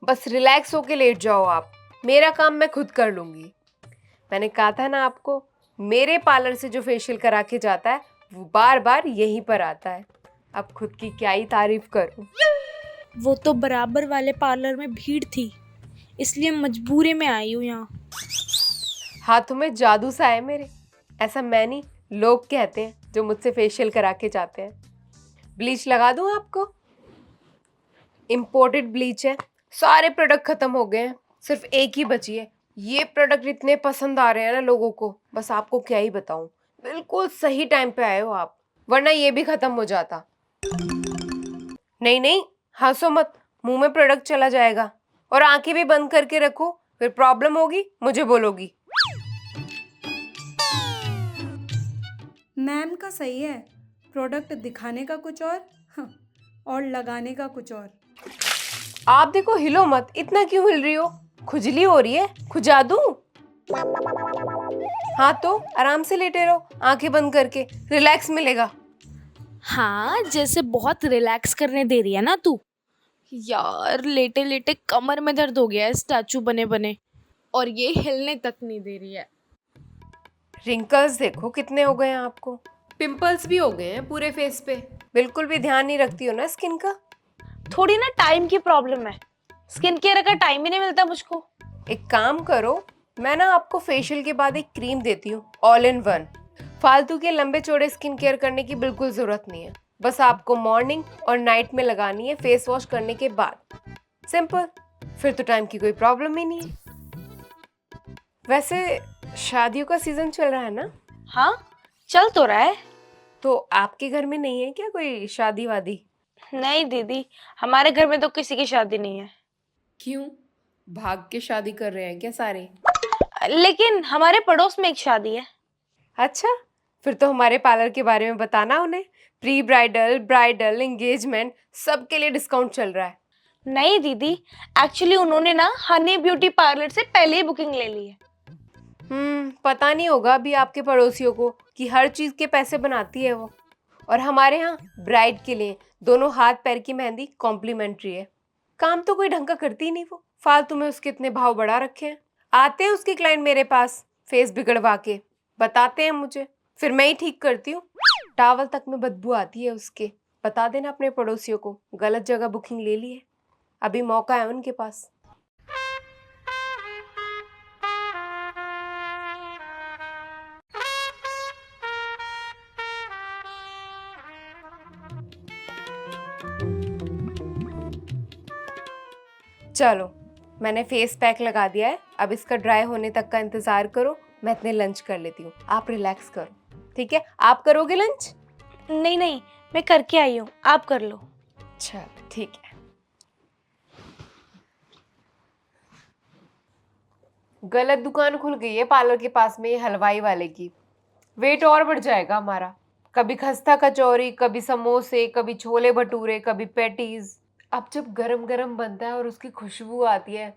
बस रिलैक्स होके लेट जाओ आप। मेरा काम मैं खुद कर लूंगी। मैंने कहा था ना आपको, मेरे पार्लर से जो फेशियल करा के जाता है वो बार बार यहीं पर आता है। अब खुद की क्या ही तारीफ करूं। वो तो बराबर वाले पार्लर में भीड़ थी, इसलिए मजबूरी में आई हूँ यहाँ। हाथों में जादू सा है मेरे। ऐसा मैं नहीं, लोग कहते हैं जो मुझसे फेशियल करा के जाते हैं। ब्लीच लगा दूं आपको? इम्पोर्टेड ब्लीच है। सारे प्रोडक्ट खत्म हो गए हैं, सिर्फ एक ही बची है। ये प्रोडक्ट इतने पसंद आ रहे हैं ना लोगों को, बस आपको क्या ही बताऊं। बिल्कुल सही टाइम पे आए हो आप, वरना ये भी खत्म हो जाता। नहीं नहीं, हंसो मत, मुंह में प्रोडक्ट चला जाएगा। और आंखें भी बंद करके रखो, फिर प्रॉब्लम होगी मुझे बोलोगी। मैम का सही है, प्रोडक्ट दिखाने का कुछ और और लगाने का कुछ और। आप देखो, हिलो मत। इतना क्यों हिल रही हो? खुजली हो रही है? खुजा दूं? हाँ तो आराम से लेटे रहो, आंखें बंद करके। रिलैक्स मिलेगा। हाँ, जैसे बहुत रिलैक्स करने दे रही है ना तू। यार लेटे लेटे कमर में दर्द हो गया है स्टैचू बने बने, और ये हिलने तक नहीं दे रही है। रिंकल्स देखो कितने हो गए हैं आपको। पिंपल्स भी हो गए हैं पूरे फेस पे। बिल्कुल भी ध्यान नहीं रखती हो ना स्किन का। थोड़ी ना टाइम की प्रॉब्लम है, स्किन केयर का टाइम ही नहीं मिलता मुझको। एक काम करो, मैं ना आपको फेशियल के बाद एक क्रीम देती हूँ, ऑल इन वन। फालतू के लंबे चौड़े स्किन केयर करने की बिल्कुल जरूरत नहीं है। बस आपको मॉर्निंग और नाइट में लगानी है फेस वॉश करने के बाद। सिंपल। फिर तो टाइम की कोई प्रॉब्लम ही नहीं है। वैसे शादियों का सीजन चल रहा है ना? हाँ, चल तो रहा है। तो आपके घर में नहीं है क्या कोई शादी वादी? नहीं दीदी, हमारे घर में तो किसी की शादी नहीं है। क्यों? भाग के शादी कर रहे हैं क्या सारे? लेकिन हमारे पड़ोस में एक शादी है। अच्छा, फिर तो हमारे पार्लर के बारे में बताना उन्हें। प्री ब्राइडल, ब्राइडल, एंगेजमेंट सब के लिए डिस्काउंट चल रहा है। नहीं दीदी, एक्चुअली उन्होंने ना हनी ब्यूटी पार्लर से पहले ही बुकिंग ले ली है। पता नहीं होगा अभी आपके पड़ोसियों को कि हर चीज के पैसे बनाती है वो। और हमारे यहाँ ब्राइड के लिए दोनों हाथ पैर की मेहंदी कॉम्प्लीमेंट्री है। काम तो कोई ढंग का करती ही नहीं वो, फालतू में उसके इतने भाव बढ़ा रखे हैं। आते हैं उसके क्लाइंट मेरे पास फेस बिगड़वा के, बताते हैं मुझे, फिर मैं ही ठीक करती हूँ। टावल तक में बदबू आती है उसके। बता देना अपने पड़ोसियों को गलत जगह बुकिंग ले ली है। अभी मौका है उनके पास। चलो, मैंने फेस पैक लगा दिया है, अब इसका ड्राई होने तक का इंतजार करो। मैं इतने लंच कर लेती हूँ, आप रिलैक्स करो। ठीक है, आप करोगे लंच? नहीं नहीं, मैं करके आई हूँ, आप कर लो। चल ठीक है। गलत दुकान खुल गई है पार्लर के पास में, ये हलवाई वाले की। वेट और बढ़ जाएगा हमारा। कभी खस्ता कचौरी, कभी समोसे, कभी छोले भटूरे, कभी पैटीज। अब जब गरम गरम बनता है और उसकी खुशबू आती है,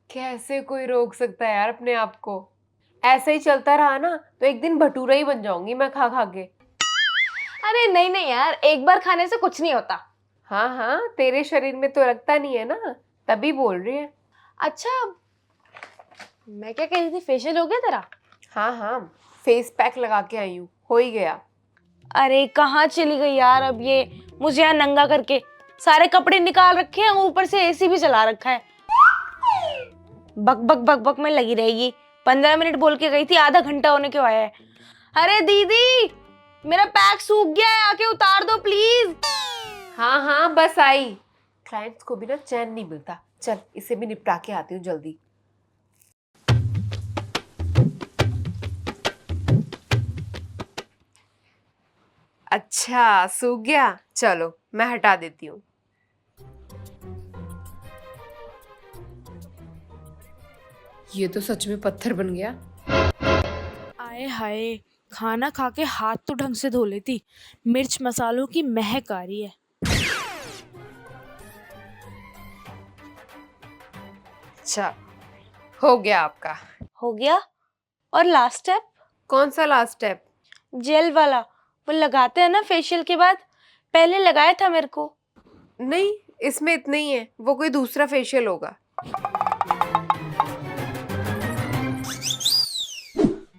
कैसे कोई रोक सकता है यार अपने आप को। ऐसे ही चलता रहा ना तो एक दिन भटूरा ही बन जाऊंगी मैं खा खा के। अरे नहीं नहीं यार, एक बार खाने से कुछ नहीं होता। हाँ हाँ, तेरे शरीर में तो लगता नहीं है ना, तभी बोल रही है। अच्छा, मैं क्या कह रही थी, फेशियल हो गया तेरा? हाँ हाँ, फेस पैक लगा के आई हूँ, हो ही गया। अरे कहाँ चली गई यार अब ये, मुझे यहाँ नंगा करके। सारे कपड़े निकाल रखे हैं, ऊपर से एसी भी चला रखा है। बक बक बक बक में लगी रहेगी। 15 मिनट बोल के गई थी, आधा घंटा होने क्यों आया है। अरे दीदी, मेरा पैक सूख गया है, आके उतार दो प्लीज। हाँ हाँ, बस आई। क्लाइंट्स को भी ना चैन नहीं मिलता। चल इसे भी निपटा के आती हूँ जल्दी। अच्छा, सूख गया, चलो मैं हटा देती हूँ। ये तो सच में पत्थर बन गया। आए हाय, खाना खा के हाथ तो ढंग से धो लेती, मिर्च मसालों की महक आ रही है। अच्छा, हो गया आपका। हो गया? और लास्ट स्टेप? कौन सा लास्ट स्टेप? जेल वाला, वो लगाते हैं ना फेशियल के बाद, पहले लगाया था मेरे को। नहीं, इसमें इतने ही है, वो कोई दूसरा फेशियल होगा।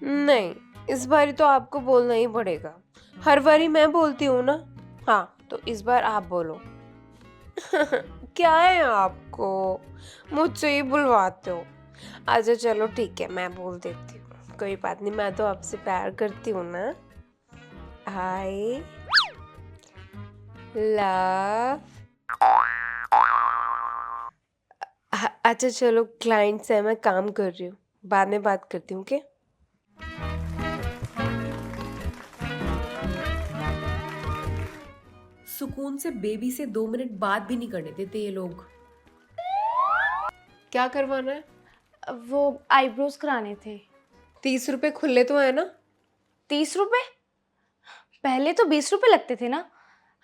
नहीं, इस बारी तो आपको बोलना ही पड़ेगा। हर बारी मैं बोलती हूँ ना। हाँ, तो इस बार आप बोलो। क्या है आपको, मुझसे ही बुलवाते हो। अच्छा चलो ठीक है, मैं बोल देती हूँ, कोई बात नहीं, मैं तो आपसे प्यार करती हूँ ना। I love. अच्छा चलो, क्लाइंट से मैं काम कर रही हूँ, बाद में बात करती हूँ। क्या सुकून से बेबी से 2 मिनट बात भी नहीं करने देते ये लोग। क्या करवाना है? वो आईब्रोज कराने थे। 30 रुपए खुले तो है ना? 30 रुपए? पहले तो 20 रुपए लगते थे ना,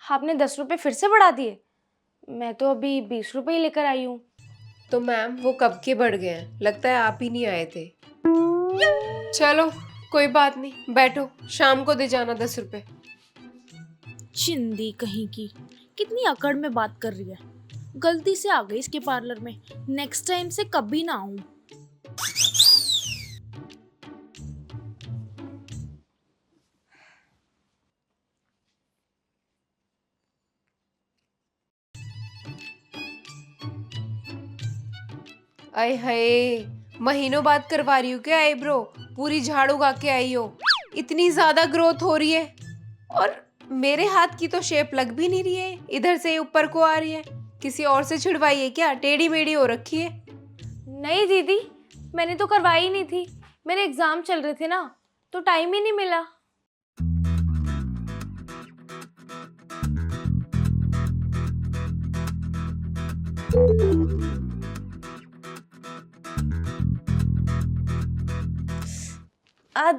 आपने 10 रुपए फिर से बढ़ा दिए। मैं तो अभी 20 रुपए ही लेकर आई हूँ। तो मैम वो कब के बढ़ गए हैं, लगता है आप ही नहीं आए थे। चलो कोई बात नहीं, बैठो, शाम को दे जाना 10 रुपए। चिंदी कहीं की, कितनी अकड़ में बात कर रही है। गलती से आ गई इसके पार्लर में, नेक्स्ट टाइम से कभी ना आऊं। आय हाय, महीनों बाद करवा रही हो क्या आईब्रो? पूरी झाड़ू गा के आई हो, इतनी ज्यादा ग्रोथ हो रही है। और मेरे हाथ की तो शेप लग भी नहीं रही है, इधर से ऊपर को आ रही है। किसी और से छिड़वाई है क्या? टेढ़ी मेढ़ी हो रखी है। नहीं दीदी, मैंने तो करवाई ही नहीं थी, मेरे एग्जाम चल रहे थे ना, तो टाइम ही नहीं मिला।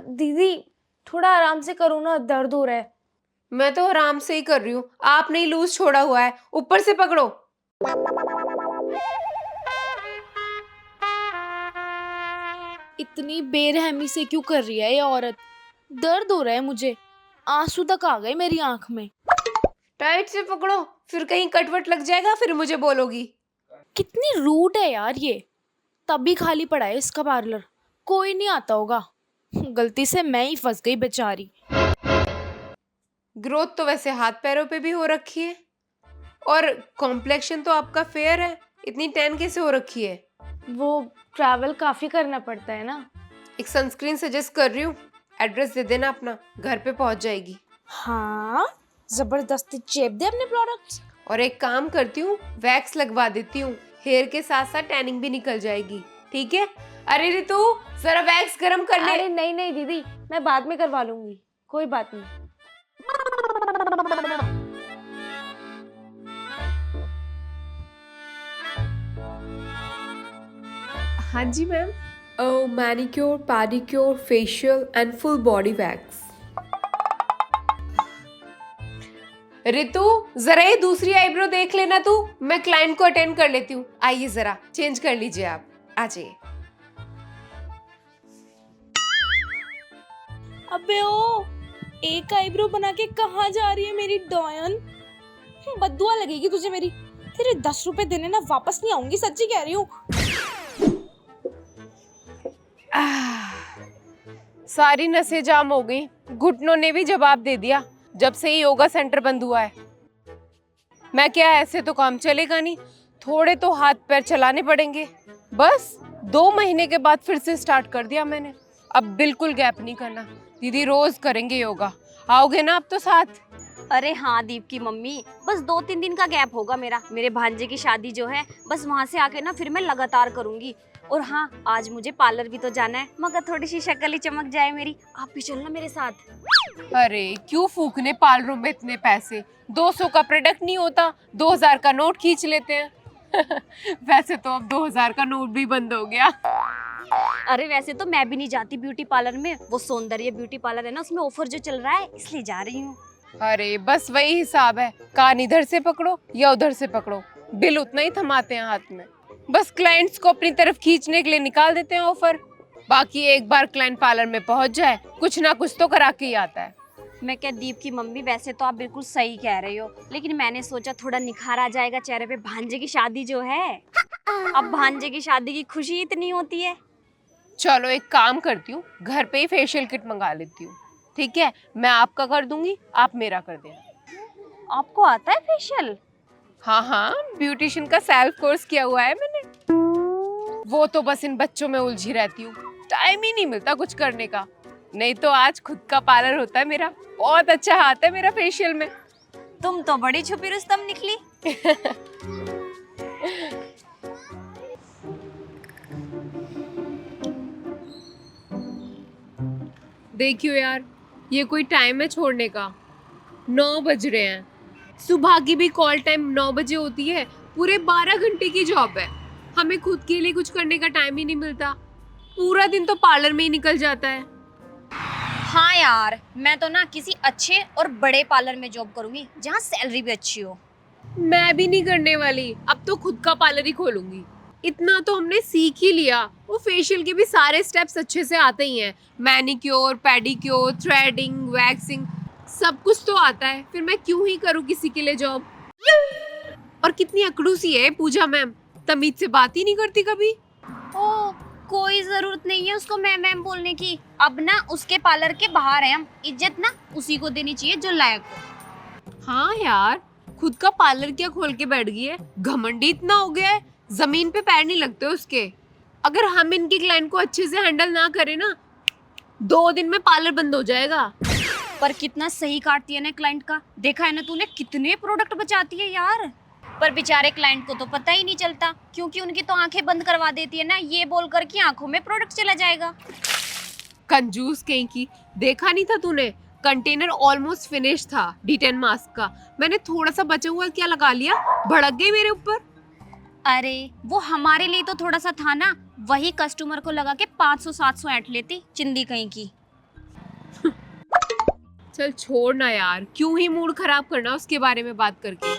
दीदी थोड़ा आराम से करो ना, दर्द हो रहा है। मैं तो आराम से ही कर रही हूँ, आपने ही लूज छोड़ा हुआ है, ऊपर से पकड़ो। इतनी बेरहमी से क्यों कर रही है ये औरत? दर्द हो रहा है मुझे, आंसू तक आ गए मेरी आंख में। टाइट से पकड़ो, फिर कहीं कटवट लग जाएगा, फिर मुझे बोलोगी। कितनी रूड है यार ये। तभी खाली पड़ा है इसका पार्लर, कोई नहीं आता होगा। गलती से मैं ही फंस गई बेचारी। ग्रोथ तो वैसे हाथ पैरों पे भी हो रखी है, और कॉम्प्लेक्शन तो आपका फेयर है, इतनी टैन कैसे हो रखी है? वो ट्रैवल काफी करना पड़ता है ना। एक सनस्क्रीन सजेस्ट कर रही हूँ, एड्रेस दे देना अपना, घर पे पहुंच जाएगी। हाँ, जबरदस्ती चेप दे अपने प्रोडक्ट्स। और एक काम करती हूँ, वैक्स लगवा देती हूँ, हेयर के साथ साथ टैनिंग भी निकल जाएगी, ठीक है? अरे रितु, जरा वैक्स गरम करने। अरे नहीं नहीं दीदी, मैं बाद में करवा लूंगी, कोई बात नहीं। हाँ जी ma'am. Manicure, pedicure, facial and full body wax. Ritu, जरा ये दूसरी आईब्रो देख लेना तू, मैं क्लाइंट को अटेंड कर लेती हूँ। आइए जरा चेंज कर लीजिए, आप आ जाइए। अबे ओ, एक आईब्रो बना के कहाँ जा रही है मेरी डॉयन? बद्दुआ लगेगी तुझे मेरी। तेरे 10 रुपए देने ना वापस नहीं आऊंगी, सच्ची कह रही हूँ। सारी नसें जाम हो गई, घुटनों ने भी जवाब दे दिया जब से ही योगा सेंटर बंद हुआ है। मैं क्या, ऐसे तो काम चलेगा नहीं, थोड़े तो हाथ पैर चलाने पड़ेंगे। बस 2 महीने के बाद फिर से स्टार्ट कर दिया मैंने, अब बिल्कुल गैप नहीं करना। दीदी रोज करेंगे योगा, आओगे ना आप तो साथ? अरे हाँ दीप की मम्मी, बस 2-3 दिन का गैप होगा मेरे भांजे की शादी जो है, बस वहाँ से आके ना फिर मैं लगातार करूंगी। और हाँ, आज मुझे पार्लर भी तो जाना है, मगर थोड़ी सी शक्ल ही चमक जाए मेरी। आप भी चलना मेरे साथ। अरे क्यों फूकने पार्लरों में इतने पैसे, 200 का प्रोडक्ट नहीं होता, 2000 का नोट खींच लेते हैं। वैसे तो अब 2000 का नोट भी बंद हो गया। अरे वैसे तो मैं भी नहीं जाती ब्यूटी पार्लर में, वो सौंदर्य ब्यूटी पार्लर है ना, उसमें ऑफर जो चल रहा है इसलिए जा रही हूँ। अरे बस वही हिसाब है, कान इधर से पकड़ो या उधर से पकड़ो, बिल उतना ही थमाते हैं हाथ में। बस क्लाइंट्स को अपनी तरफ खींचने के लिए निकाल देते हैं ऑफर। बाकी एक बार क्लाइंट पार्लर में पहुंच जाए, कुछ ना कुछ तो करा के ही आता है। मैं क्या दीप की मम्मी, वैसे तो आप बिल्कुल सही कह रही हो, लेकिन मैंने सोचा थोड़ा निखार आ जाएगा चेहरे पे, भांजे की शादी जो है। अब भांजे की शादी की खुशी इतनी होती है। चलो एक काम करती हूँ, घर पे ही फेशियल किट मंगा लेती हूँ। ठीक है, मैं आपका कर दूंगी, आप मेरा कर देना। आपको आता है फेशियल? हाँ हाँ, ब्यूटिशियन का सेल्फ कोर्स किया हुआ है मैंने। वो तो बस इन बच्चों में उलझी रहती हूँ, टाइम ही नहीं मिलता कुछ करने का। नहीं तो आज खुद का पार्लर होता है मेरा। बहुत अच्छा हाथ है मेरा फेशियल में। तुम तो बड़ी छुपी रुस्तम निकली। देखियो यार, ये कोई टाइम है छोड़ने का? 9 बज रहे हैं। सुबह की भी कॉल टाइम 9 बजे होती है। पूरे 12 घंटे की जॉब है। हमें खुद के लिए कुछ करने का टाइम ही नहीं मिलता। पूरा दिन तो पार्लर में ही निकल जाता है। हाँ यार, मैं तो ना किसी अच्छे और बड़े पार्लर में जॉब करूंगी जहाँ सैलरी भी अच्छी हो। मैं भी नहीं करने वाली, अब तो खुद का पार्लर ही खोलूंगी। इतना तो हमने सीख ही लिया। वो फेशियल के भी सारे स्टेप्स अच्छे से आते ही हैं। मैनिक्योर, पेडिक्योर, थ्रेडिंग, वैक्सिंग, सब कुछ तो आता है। फिर मैं क्यों ही करूँ किसी के लिए जॉब। और कितनी अकड़ूसी है पूजा मैम, तमीज से बात ही नहीं करती कभी। ओ, कोई जरूरत नहीं है उसको मैम बोलने की। अब ना उसके पार्लर के बाहर है हम, इज्जत ना उसी को देनी चाहिए जो लायक हो। हाँ यार, खुद का पार्लर क्या खोल के बैठ गई है। घमंडी इतना हो गया है, जमीन पे पैर नहीं लगते उसके। अगर हम इनके क्लाइंट को अच्छे से हैंडल ना करें ना, 2 दिन में पार्लर बंद हो जाएगा। पर कितना सही काटती है ना क्लाइंट का, देखा है ना तूने, कितने प्रोडक्ट बचाती है यार। पर बेचारे क्लाइंट को तो पता ही नहीं चलता, क्योंकि उनकी तो आंखें बंद करवा देती है ना, ये बोलकर कि आंखों में प्रोडक्ट चला जाएगा। कंजूस कहीं की। देखा नहीं था तूने, कंटेनर ऑलमोस्ट फिनिश था D10 मास्क का। मैंने थोड़ा सा बचा हुआ क्या लगा लिया, भड़क गई मेरे ऊपर। अरे वो हमारे लिए तो थोड़ा सा था ना, वही कस्टमर को लगा के 500-700 ऐंठ लेती, चिंदी कहीं की। चल छोड़ ना यार, क्यों ही मूड खराब करना उसके बारे में बात करके।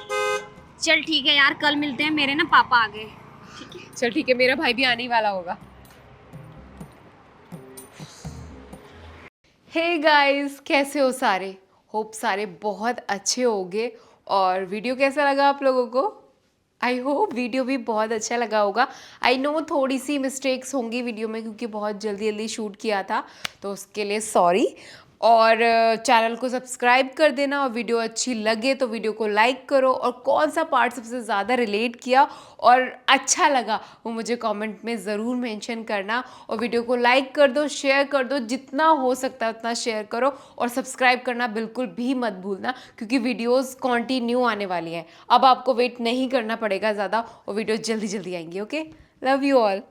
चल ठीक है यार, कल मिलते हैं, मेरे ना पापा आ गए। चल ठीक है, मेरा भाई भी आने ही वाला होगा। हे गाइस, कैसे हो सारे? होप सारे बहुत अच्छे होगे। और वीडियो कैसा लगा आप लोगों को? आई होप वीडियो भी बहुत अच्छा लगा होगा। आई नो थोड़ी सी मिस्टेक्स होंगी वीडियो में, क्योंकि बहुत जल्दी जल्दी शूट किया था, तो उसके लिए सॉरी। और चैनल को सब्सक्राइब कर देना, और वीडियो अच्छी लगे तो वीडियो को लाइक करो। और कौन सा पार्ट सबसे ज़्यादा रिलेट किया और अच्छा लगा वो मुझे कमेंट में ज़रूर मेंशन करना। और वीडियो को लाइक कर दो, शेयर कर दो, जितना हो सकता है उतना शेयर करो। और सब्सक्राइब करना बिल्कुल भी मत भूलना, क्योंकि वीडियोस कंटिन्यू आने वाली हैं। अब आपको वेट नहीं करना पड़ेगा ज़्यादा, और वीडियो जल्दी जल्दी आएंगी। Okay, love you all.